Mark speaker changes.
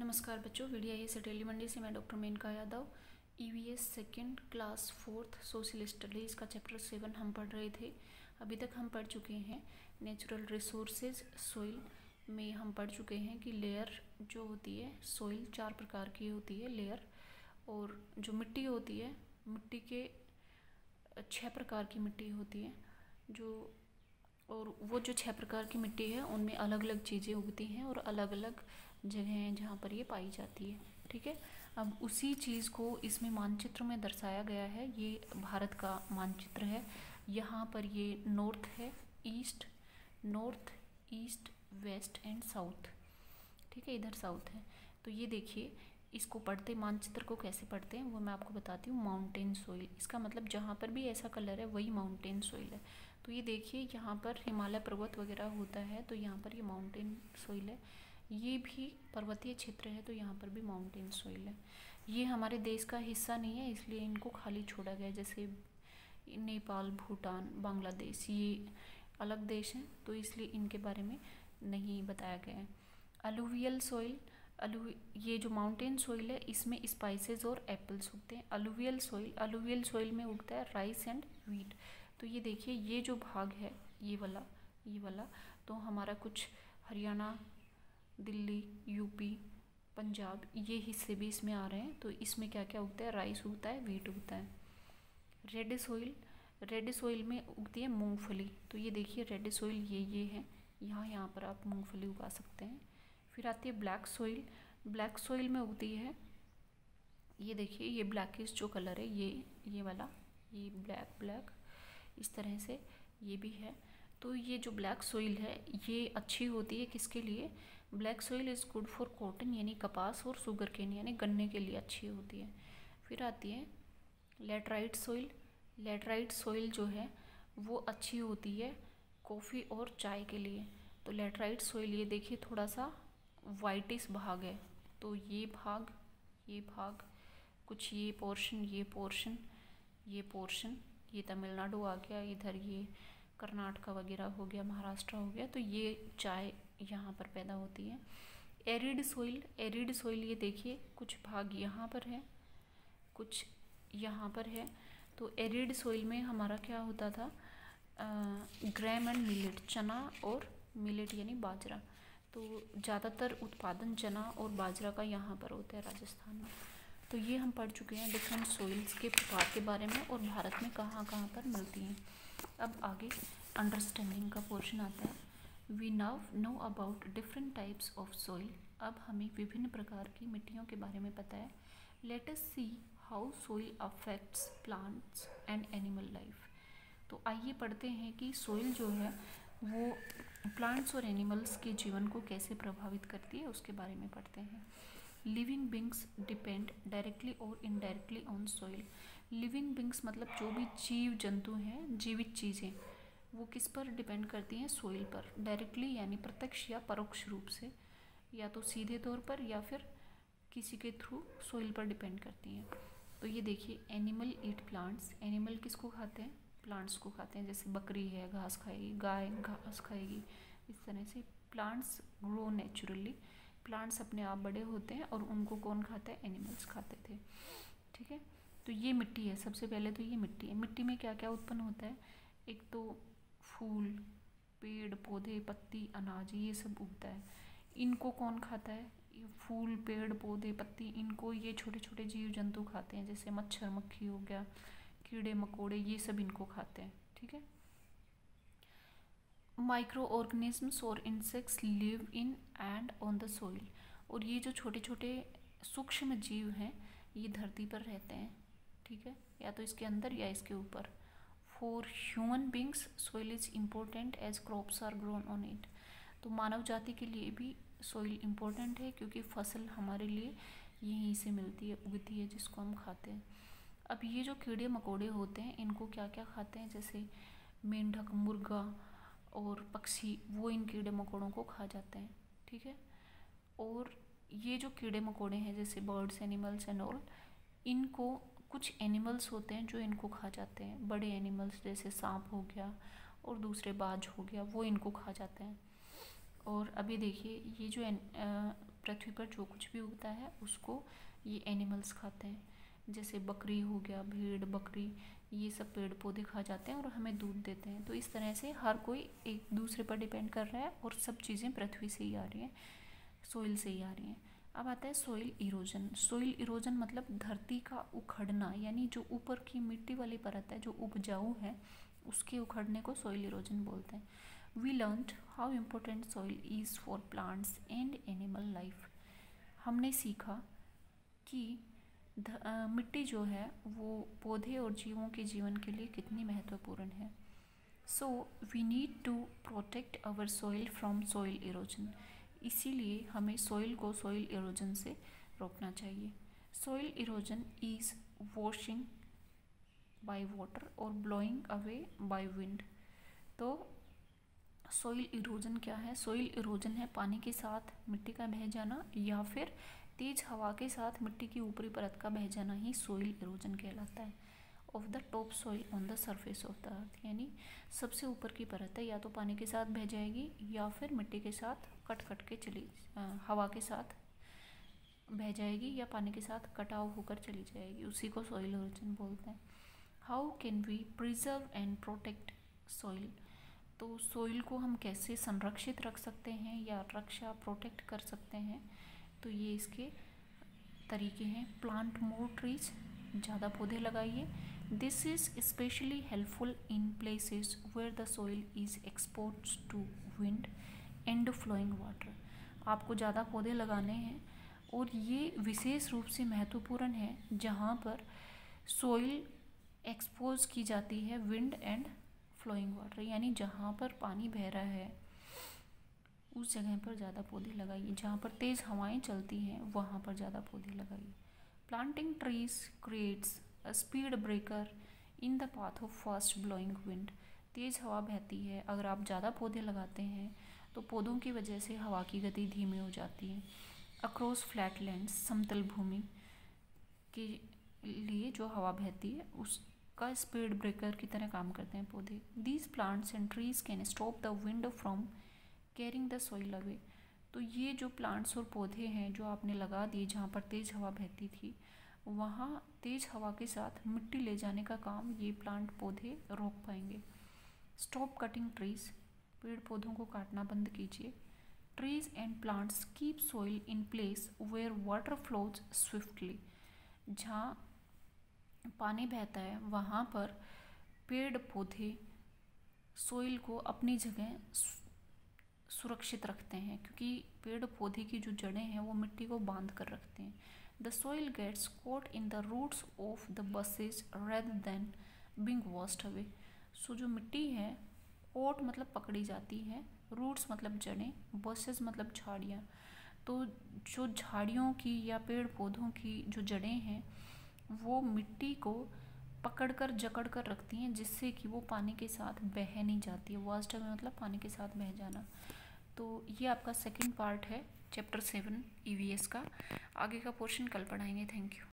Speaker 1: नमस्कार बच्चों, वीडियो से डेली मंडी से मैं doctor Menka Yadav. EVS second class fourth social studies का चैप्टर 7 हम पढ़ रहे थे। अभी तक हम पढ़ चुके हैं नेचुरल रिसोर्सेज सॉइल में। हम पढ़ चुके हैं कि लेयर जो होती है सॉइल 4 प्रकार की होती है लेयर, और जो मिट्टी होती है मिट्टी के 6 प्रकार की मिट्टी होती है और वो जो 6 प्रकार की मिट्टी है उनमें अलग अलग चीज़ें उगती हैं और अलग अलग जगह हैं जहाँ पर ये पाई जाती है। ठीक है, अब उसी चीज़ को इसमें मानचित्र में दर्शाया गया है। ये भारत का मानचित्र है। यहाँ पर ये नॉर्थ है, north east west and south. ठीक है, इधर साउथ है। तो ये देखिए, इसको पढ़ते मानचित्र को कैसे पढ़ते हैं वो मैं आपको बताती हूँ। माउंटेन सोइल, इसका मतलब जहाँ पर भी ऐसा कलर है वही माउंटेन सोइल है। तो ये देखिए, यहाँ पर हिमालय पर्वत वगैरह होता है तो यहाँ पर ये माउंटेन सोइल है। ये भी पर्वतीय क्षेत्र है तो यहाँ पर भी माउंटेन सोइल है। ये हमारे देश का हिस्सा नहीं है इसलिए इनको खाली छोड़ा गया है। जैसे नेपाल, भूटान, बांग्लादेश ये अलग देश हैं तो इसलिए इनके बारे में नहीं बताया गया है। अलुवियल सॉइल, ये जो माउंटेन सॉइल है इसमें स्पाइसेस और एप्पल्स उगते हैं। अलुवियल सॉइल में उगता है राइस एंड व्हीट। तो ये देखिए, ये जो भाग है ये वाला तो हमारा कुछ हरियाणा, दिल्ली, यूपी, पंजाब ये हिस्से भी इसमें आ रहे हैं। तो इसमें क्या क्या उगता है? राइस उगता है, व्हीट उगता है। रेड सॉइल में उगती है मूंगफली। तो ये देखिए, रेड सॉइल ये है, यहाँ पर आप मूंगफली उगा सकते हैं। फिर आती है ब्लैक सॉइल में उगती है, ये देखिए, ये ब्लैकिश जो कलर है ये वाला, ये ब्लैक इस तरह से ये भी है। तो ये जो ब्लैक सॉइल है ये अच्छी होती है किसके लिए? Black soil is good for cotton यानी कपास और शुगर केन यानी गन्ने के लिए अच्छी होती है। फिर आती है लेटराइट सॉइल जो है वो अच्छी होती है कॉफ़ी और चाय के लिए। तो लेटराइट सॉइल ये देखिए थोड़ा सा वाइटिश भाग है। तो ये भाग कुछ ये पोर्शन ये तमिलनाडु आ गया, इधर ये कर्नाटका वगैरह हो गया, महाराष्ट्र हो गया। तो ये चाय यहाँ पर पैदा होती है। एरिड सॉइल ये देखिए, कुछ भाग यहाँ पर है, कुछ यहाँ पर है। तो एरिड सॉइल में हमारा क्या होता था? ग्रैम एंड मिलेट, चना और मिलेट यानी बाजरा। तो ज़्यादातर उत्पादन चना और बाजरा का यहाँ पर होता है, राजस्थान में। तो ये हम पढ़ चुके हैं डिफरेंट सॉइल्स के प्रकार के बारे में और भारत में कहाँ कहाँ पर मिलती हैं। अब आगे अंडरस्टैंडिंग का पोर्शन आता है। We now know about different types of soil. अब हमें विभिन्न प्रकार की मिट्टियों के बारे में पता है। Let us see how soil affects plants and animal life. तो आइए पढ़ते हैं कि सॉइल जो है वो प्लांट्स और एनिमल्स के जीवन को कैसे प्रभावित करती है, उसके बारे में पढ़ते हैं। लिविंग बींग्स डिपेंड डायरेक्टली और indirectly on soil. Living beings मतलब जो भी जीव जंतु हैं, जीवित चीज़ें, वो किस पर डिपेंड करती हैं? सॉइल पर। डायरेक्टली यानी प्रत्यक्ष या परोक्ष रूप से, या तो सीधे तौर पर या फिर किसी के थ्रू सॉइल पर डिपेंड करती हैं। तो ये देखिए, एनिमल ईट प्लांट्स। एनिमल किसको खाते हैं? प्लांट्स को खाते हैं। जैसे बकरी है घास खाएगी, गाय घास खाएगी, इस तरह से। प्लांट्स ग्रो नेचुरली, प्लांट्स अपने आप बड़े होते हैं और उनको कौन खाता है? एनिमल्स खाते थे। ठीक है, तो ये मिट्टी है। सबसे पहले तो ये मिट्टी है। मिट्टी में क्या क्या उत्पन्न होता है? एक तो फूल, पेड़ पौधे, पत्ती, अनाज, ये सब उगता है। इनको कौन खाता है? ये फूल, पेड़ पौधे, पत्ती, इनको ये छोटे छोटे जीव जंतु खाते हैं। जैसे मच्छर, मक्खी हो गया, कीड़े मकोड़े, ये सब इनको खाते हैं। ठीक है, माइक्रो ऑर्गेनिजम्स और insects live in and on the soil. और ये जो छोटे छोटे सूक्ष्म जीव हैं ये धरती पर रहते हैं। ठीक है, या तो इसके अंदर या इसके ऊपर। For human beings soil is important as crops are grown on it. तो मानव जाति के लिए भी सॉइल इम्पोर्टेंट है क्योंकि फसल हमारे लिए यहीं से मिलती है, उगती है, जिसको हम खाते हैं। अब ये जो कीड़े मकोड़े होते हैं इनको क्या क्या खाते हैं? जैसे मेंढक, मुर्गा और पक्षी, वो इन कीड़े मकोड़ों को खा जाते हैं। ठीक है, और ये जो कीड़े मकोड़े हैं जैसे बर्ड्स, एनिमल्स एंड ऑल, इनको कुछ एनिमल्स होते हैं जो इनको खा जाते हैं। बड़े एनिमल्स जैसे सांप हो गया और दूसरे बाज हो गया, वो इनको खा जाते हैं। और अभी देखिए, ये जो पृथ्वी पर जो कुछ भी उगता है उसको ये एनिमल्स खाते हैं। जैसे बकरी हो गया, भेड़, बकरी, ये सब पेड़ पौधे खा जाते हैं और हमें दूध देते हैं। तो इस तरह से हर कोई एक दूसरे पर डिपेंड कर रहा है और सब चीज़ें पृथ्वी से ही आ रही हैं, सोइल से ही आ रही हैं। अब आता है सोइल इरोजन। सोइल इरोजन मतलब धरती का उखड़ना, यानी जो ऊपर की मिट्टी वाली परत है जो उपजाऊ है उसके उखड़ने को सोइल इरोजन बोलते हैं। We learned how important soil is for plants and animal life. हमने सीखा कि मिट्टी जो है वो पौधे और जीवों के जीवन के लिए कितनी महत्वपूर्ण है। So we need to protect our soil from soil erosion. इसीलिए हमें सॉइल को सॉइल इरोजन से रोकना चाहिए। Soil erosion is washing by water और ब्लोइंग अवे बाय विंड। तो सॉइल इरोजन क्या है? सॉइल इरोजन है पानी के साथ मिट्टी का बह जाना या फिर तेज हवा के साथ मिट्टी की ऊपरी परत का बह जाना ही सॉइल इरोजन कहलाता है। Of the top soil on the surface of the earth, यानी सबसे ऊपर की परत है या तो पानी के साथ बह जाएगी या फिर मिट्टी के साथ कट के हवा के साथ बह जाएगी या पानी के साथ कटाव होकर चली जाएगी, उसी को सॉइल इरोजन बोलते हैं। How can we preserve and protect soil? तो सॉइल को हम कैसे संरक्षित रख सकते हैं या रक्षा प्रोटेक्ट कर सकते हैं? तो ये इसके तरीके हैं। प्लांट मोर ट्रीज, ज़्यादा पौधे लगाइए। This is specially helpful in places where the soil is expose to wind and flowing water. आपको ज़्यादा पौधे लगाने हैं और ये विशेष रूप से महत्वपूर्ण है जहाँ पर सॉइल एक्सपोज की जाती है विंड एंड फ्लोइंग वाटर, यानी जहाँ पर पानी बह रहा है उस जगह पर ज़्यादा पौधे लगाइए। जहाँ पर तेज़ हवाएं चलती हैं वहाँ पर ज़्यादा पौधे लगाइए। Planting trees creates a speed breaker in the path of fast blowing wind. तेज़ हवा बहती है, अगर आप ज़्यादा पौधे लगाते हैं तो पौधों की वजह से हवा की गति धीमी हो जाती है। अक्रॉस फ्लैटलैंड्स, समतल भूमि के लिए जो हवा बहती है उसका स्पीड ब्रेकर की तरह काम करते हैं पौधे। These plants and trees can stop the wind from carrying the soil away. तो ये जो प्लांट्स और पौधे हैं जो आपने लगा दिए जहाँ पर तेज़ हवा बहती थी, वहाँ तेज़ हवा के साथ मिट्टी ले जाने का काम ये प्लांट पौधे रोक पाएंगे। स्टॉप कटिंग ट्रीज, पेड़ पौधों को काटना बंद कीजिए। Trees and plants keep soil in place where water flows swiftly. जहाँ पानी बहता है वहाँ पर पेड़ पौधे सॉइल को अपनी जगह सुरक्षित रखते हैं, क्योंकि पेड़ पौधे की जो जड़ें हैं वो मिट्टी को बांध कर रखते हैं। The soil gets caught in the roots of the bushes rather than being washed away. So जो मिट्टी है, कोट मतलब पकड़ी जाती है, रूट्स मतलब जड़ें, बसेज मतलब झाड़ियाँ। तो जो झाड़ियों की या पेड़ पौधों की जो जड़ें हैं वो मिट्टी को पकड़कर जकड़ कर रखती हैं जिससे कि वो पानी के साथ बह नहीं जाती है। वॉश्ड अवे मतलब पानी के साथ बह जाना। तो ये आपका सेकंड पार्ट है चैप्टर 7 EVS का। आगे का पोर्शन कल पढ़ाएंगे। Thank you.